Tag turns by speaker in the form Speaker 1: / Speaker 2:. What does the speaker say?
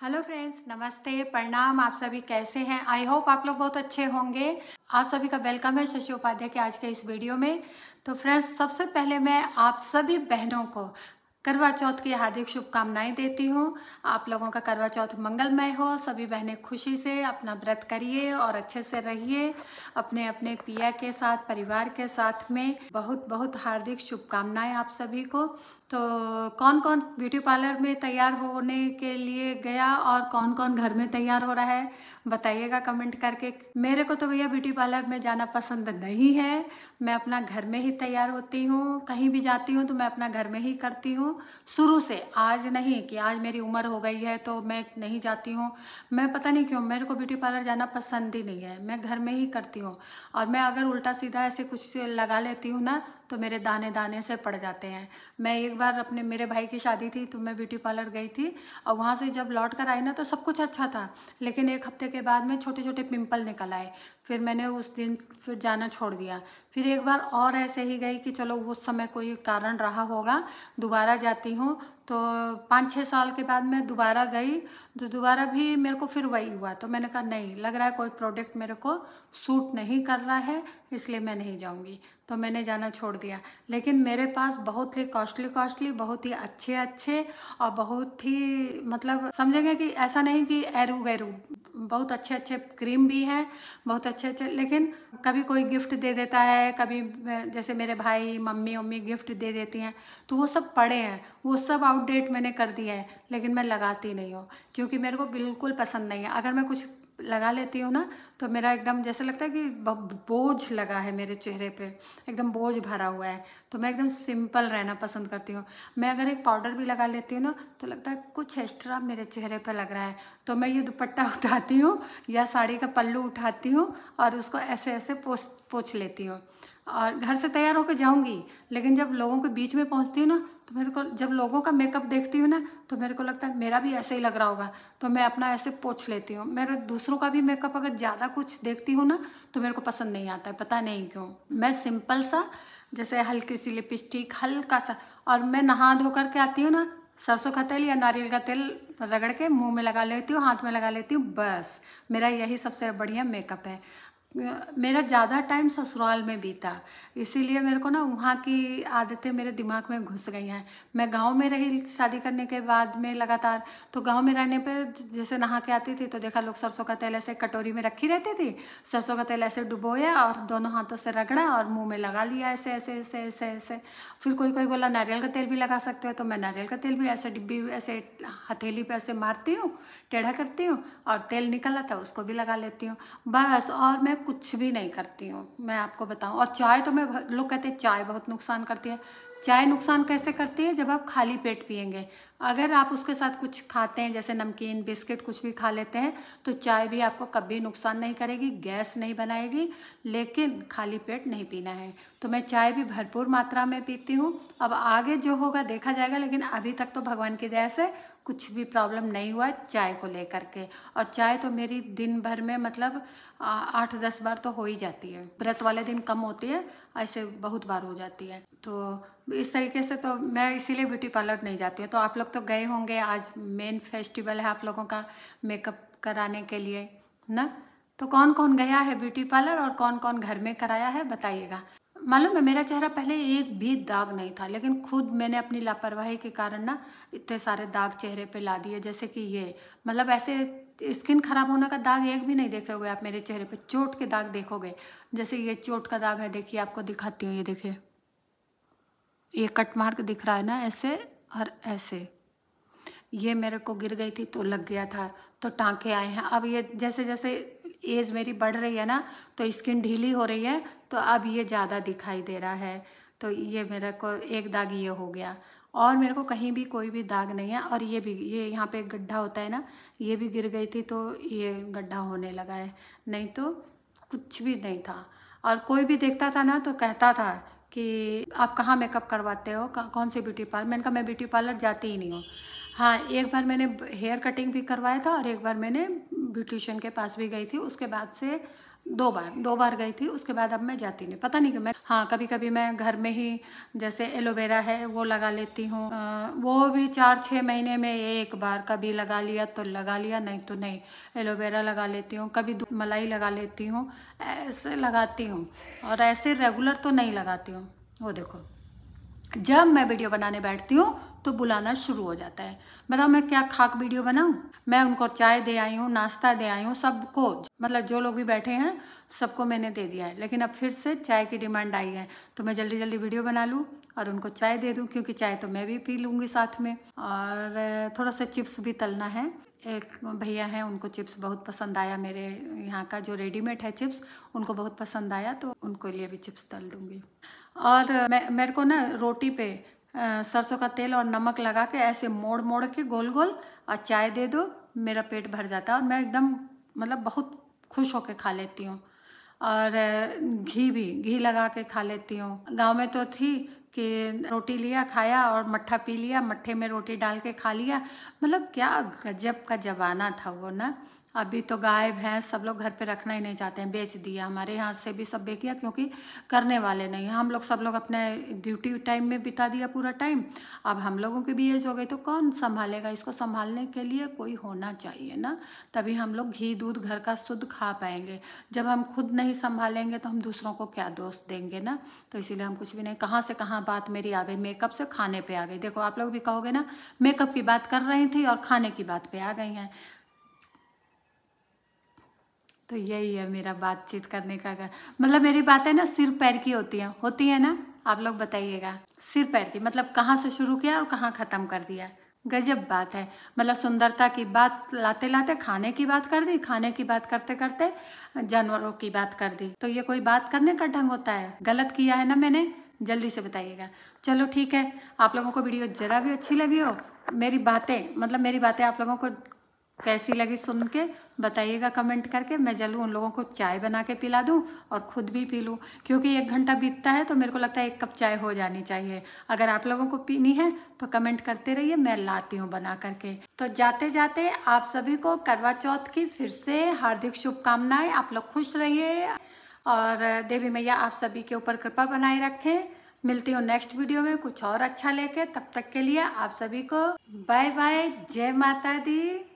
Speaker 1: Hello friends, नमस्ते, प्रणाम। आप सभी कैसे हैं? आई होप आप लोग बहुत अच्छे होंगे। आप सभी का वेलकम है शशि उपाध्याय के आज के इस वीडियो में। तो फ्रेंड्स, सबसे पहले मैं आप सभी बहनों को करवा चौथ की हार्दिक शुभकामनाएं देती हूँ। आप लोगों का करवा चौथ मंगलमय हो। सभी बहनें खुशी से अपना व्रत करिए और अच्छे से रहिए अपने अपने पिया के साथ, परिवार के साथ में। बहुत बहुत हार्दिक शुभकामनाएं आप सभी को। तो कौन कौन ब्यूटी पार्लर में तैयार होने के लिए गया और कौन कौन घर में तैयार हो रहा है बताइएगा कमेंट करके। मेरे को तो भैया ब्यूटी पार्लर में जाना पसंद नहीं है। मैं अपना घर में ही तैयार होती हूँ। कहीं भी जाती हूँ तो मैं अपना घर में ही करती हूँ शुरू से। आज नहीं कि आज मेरी उम्र हो गई है तो मैं नहीं जाती हूँ। मैं पता नहीं क्यों, मेरे को ब्यूटी पार्लर जाना पसंद ही नहीं है। मैं घर में ही करती हूँ। और मैं अगर उल्टा सीधा ऐसे कुछ लगा लेती हूँ ना तो मेरे दाने दाने से पड़ जाते हैं। मैं एक बार अपने मेरे भाई की शादी थी तो मैं ब्यूटी पार्लर गई थी और वहाँ से जब लौट कर आई ना तो सब कुछ अच्छा था, लेकिन एक हफ्ते के बाद में छोटे छोटे पिंपल निकल आए। फिर मैंने उस दिन फिर जाना छोड़ दिया। फिर एक बार और ऐसे ही गई कि चलो उस समय कोई कारण रहा होगा, दोबारा जाती हूँ। तो 5-6 साल के बाद मैं दोबारा गई तो दोबारा भी मेरे को फिर वही हुआ। तो मैंने कहा नहीं, लग रहा है कोई प्रोडक्ट मेरे को सूट नहीं कर रहा है, इसलिए मैं नहीं जाऊँगी। तो मैंने जाना छोड़ दिया। लेकिन मेरे पास बहुत ही कॉस्टली बहुत ही अच्छे और बहुत ही मतलब समझेंगे कि ऐसा नहीं कि एरू गैरू, बहुत अच्छे अच्छे क्रीम भी हैं, बहुत अच्छे अच्छे। लेकिन कभी कोई गिफ्ट दे देता है, कभी जैसे मेरे भाई मम्मी गिफ्ट दे देती हैं तो वो सब पड़े हैं, वो सब आउटडेट मैंने कर दिया है। लेकिन मैं लगाती नहीं हूँ क्योंकि मेरे को बिल्कुल पसंद नहीं है। अगर मैं कुछ लगा लेती हूँ ना तो मेरा एकदम जैसे लगता है कि बोझ लगा है मेरे चेहरे पे, एकदम बोझ भरा हुआ है। तो मैं एकदम सिंपल रहना पसंद करती हूँ। मैं अगर एक पाउडर भी लगा लेती हूँ ना तो लगता है कुछ एक्स्ट्रा मेरे चेहरे पे लग रहा है। तो मैं ये दुपट्टा उठाती हूँ या साड़ी का पल्लू उठाती हूँ और उसको ऐसे ऐसे पोंछ लेती हूँ और घर से तैयार होकर जाऊँगी। लेकिन जब लोगों के बीच में पहुँचती हूँ ना तो मेरे को, जब लोगों का मेकअप देखती हूँ ना तो मेरे को लगता है मेरा भी ऐसे ही लग रहा होगा, तो मैं अपना ऐसे पोंछ लेती हूँ। मेरे दूसरों का भी मेकअप अगर ज़्यादा कुछ देखती हूँ ना तो मेरे को पसंद नहीं आता है, पता नहीं क्यों। मैं सिंपल सा, जैसे हल्की सी लिपस्टिक, हल्का सा, और मैं नहा धो करके आती हूँ ना, सरसों का तेल या नारियल का तेल रगड़ के मुंह में लगा लेती हूँ, हाथ में लगा लेती हूँ, बस मेरा यही सबसे बढ़िया मेकअप है। मेरा ज़्यादा टाइम ससुराल में बीता, इसीलिए मेरे को ना वहाँ की आदतें मेरे दिमाग में घुस गई हैं। मैं गांव में रही शादी करने के बाद में लगातार, तो गांव में रहने पे जैसे नहा के आती थी तो देखा लोग सरसों का तेल ऐसे कटोरी में रखी रहती थी, सरसों का तेल ऐसे डुबोया और दोनों हाथों से रगड़ा और मुंह में लगा लिया ऐसे ऐसे ऐसे ऐसे ऐसे। फिर कोई कोई बोला नारियल का तेल भी लगा सकते हो, तो मैं नारियल का तेल भी ऐसे डिब्बी ऐसे हथेली पे ऐसे मारती हूँ, टेढ़ा करती हूँ और तेल निकल आता है उसको भी लगा लेती हूँ, बस। और मैं कुछ भी नहीं करती हूँ, मैं आपको बताऊँ। और चाय तो मैं, लोग कहते हैं चाय बहुत नुकसान करती है। चाय नुकसान कैसे करती है? जब आप खाली पेट पियेंगे। अगर आप उसके साथ कुछ खाते हैं जैसे नमकीन बिस्किट कुछ भी खा लेते हैं तो चाय भी आपको कभी नुकसान नहीं करेगी, गैस नहीं बनाएगी, लेकिन खाली पेट नहीं पीना है। तो मैं चाय भी भरपूर मात्रा में पीती हूँ। अब आगे जो होगा देखा जाएगा, लेकिन अभी तक तो भगवान की दया से कुछ भी प्रॉब्लम नहीं हुआ चाय को लेकर के। और चाय तो मेरी दिन भर में मतलब 8-10 बार तो हो ही जाती है। व्रत वाले दिन कम होती है, ऐसे बहुत बार हो जाती है। तो इस तरीके से तो मैं इसीलिए ब्यूटी पार्लर नहीं जाती हूँ। तो आप लोग तो गए होंगे, आज मेन फेस्टिवल है आप लोगों का मेकअप कराने के लिए ना। तो कौन कौन गया है ब्यूटी पार्लर और कौन कौन घर में कराया है बताइएगा। मालूम है मेरा चेहरा पहले एक भी दाग नहीं था, लेकिन खुद मैंने अपनी लापरवाही के कारण ना इतने सारे दाग चेहरे पे ला दिए। जैसे कि ये मतलब ऐसे स्किन खराब होने का दाग एक भी नहीं देखोगे आप मेरे चेहरे पे, चोट के दाग देखोगे। जैसे ये चोट का दाग है, देखिए आपको दिखाती हूँ, ये देखिए ये कट मार्क दिख रहा है ना ऐसे और ऐसे। ये मेरे को गिर गई थी तो लग गया था, तो टाँके आए हैं। अब ये जैसे जैसे एज मेरी बढ़ रही है ना तो स्किन ढीली हो रही है, तो अब ये ज़्यादा दिखाई दे रहा है। तो ये मेरे को एक दाग ये हो गया, और मेरे को कहीं भी कोई भी दाग नहीं है। और ये भी, ये यहाँ पे एक गड्ढा होता है ना, ये भी गिर गई थी तो ये गड्ढा होने लगा है, नहीं तो कुछ भी नहीं था। और कोई भी देखता था ना तो कहता था कि आप कहाँ मेकअप करवाते हो, कौन से ब्यूटी पार्लर। मैंने कहा मैं ब्यूटी पार्लर जाती ही नहीं हूँ। हाँ, एक बार मैंने हेयर कटिंग भी करवाया था और एक बार मैंने ब्यूटिशियन के पास भी गई थी। उसके बाद से दो बार गई थी, उसके बाद अब मैं जाती नहीं, पता नहीं क्यों। मैं हाँ कभी कभी मैं घर में ही जैसे एलोवेरा है वो लगा लेती हूँ, वो भी 4-6 महीने में एक बार, कभी लगा लिया तो लगा लिया, नहीं तो नहीं। एलोवेरा लगा लेती हूँ, कभी दूध मलाई लगा लेती हूँ, ऐसे लगाती हूँ। और ऐसे रेगुलर तो नहीं लगाती हूँ। वो देखो, जब मैं वीडियो बनाने बैठती हूँ तो बुलाना शुरू हो जाता है। बताओ मैं क्या खाक वीडियो बनाऊँ। मैं उनको चाय दे आई हूँ, नाश्ता दे आई हूँ, सबको, मतलब जो लोग भी बैठे हैं सबको मैंने दे दिया है। लेकिन अब फिर से चाय की डिमांड आई है, तो मैं जल्दी जल्दी वीडियो बना लूँ और उनको चाय दे दूँ, क्योंकि चाय तो मैं भी पी लूँगी साथ में। और थोड़ा सा चिप्स भी तलना है। एक भैया हैं, उनको चिप्स बहुत पसंद आया, मेरे यहाँ का जो रेडीमेड है चिप्स, उनको बहुत पसंद आया, तो उनको लिए भी चिप्स तल दूँगी। और मेरे को ना रोटी पे सरसों का तेल और नमक लगा के ऐसे मोड़ मोड़ के गोल गोल और चाय दे दो, मेरा पेट भर जाता है और मैं एकदम मतलब बहुत खुश होके खा लेती हूँ। और घी लगा के खा लेती हूँ। गांव में तो थी कि रोटी लिया खाया और मट्ठा पी लिया, मट्ठे में रोटी डाल के खा लिया। मतलब क्या गजब का ज़माना था वो ना। अभी तो गाय भैंस सब लोग घर पे रखना ही नहीं चाहते हैं, बेच दिया। हमारे यहाँ से भी सब बेच दिया, क्योंकि करने वाले नहीं हैं। हम लोग सब लोग अपने ड्यूटी टाइम में बिता दिया पूरा टाइम। अब हम लोगों की भी एज हो गई, तो कौन संभालेगा इसको। संभालने के लिए कोई होना चाहिए ना, तभी हम लोग घी दूध घर का शुद्ध खा पाएंगे। जब हम खुद नहीं संभालेंगे तो हम दूसरों को क्या दोष देंगे ना। तो इसीलिए हम कुछ भी नहीं। कहाँ से कहाँ बात मेरी आ गई, मेकअप से खाने पे आ गई। देखो आप लोग भी कहोगे ना, मेकअप की बात कर रही थी और खाने की बात पे आ गई हैं। तो यही है मेरा बातचीत करने का मतलब। मेरी बातें ना सिर पैर की होती है ना। आप लोग बताइएगा, सिर पैर की मतलब कहाँ से शुरू किया और कहाँ ख़त्म कर दिया। गजब बात है। मतलब सुंदरता की बात लाते लाते खाने की बात कर दी, खाने की बात करते करते जानवरों की बात कर दी। तो ये कोई बात करने का ढंग होता है। गलत किया है ना मैंने, जल्दी से बताइएगा। चलो ठीक है, आप लोगों को वीडियो ज़रा भी अच्छी लगी हो, मेरी बातें आप लोगों को कैसी लगी सुन के बताइएगा कमेंट करके। मैं जरूर उन लोगों को चाय बना के पिला दूं और खुद भी पी लूं, क्योंकि 1 घंटा बीतता है तो मेरे को लगता है 1 कप चाय हो जानी चाहिए। अगर आप लोगों को पीनी है तो कमेंट करते रहिए, मैं लाती हूं बना करके। तो जाते जाते आप सभी को करवा चौथ की फिर से हार्दिक शुभकामनाएं। आप लोग खुश रहिए और देवी मैया आप सभी के ऊपर कृपा बनाए रखें। मिलती हूँ नेक्स्ट वीडियो में कुछ और अच्छा लेके। तब तक के लिए आप सभी को बाय बाय, जय माता दी।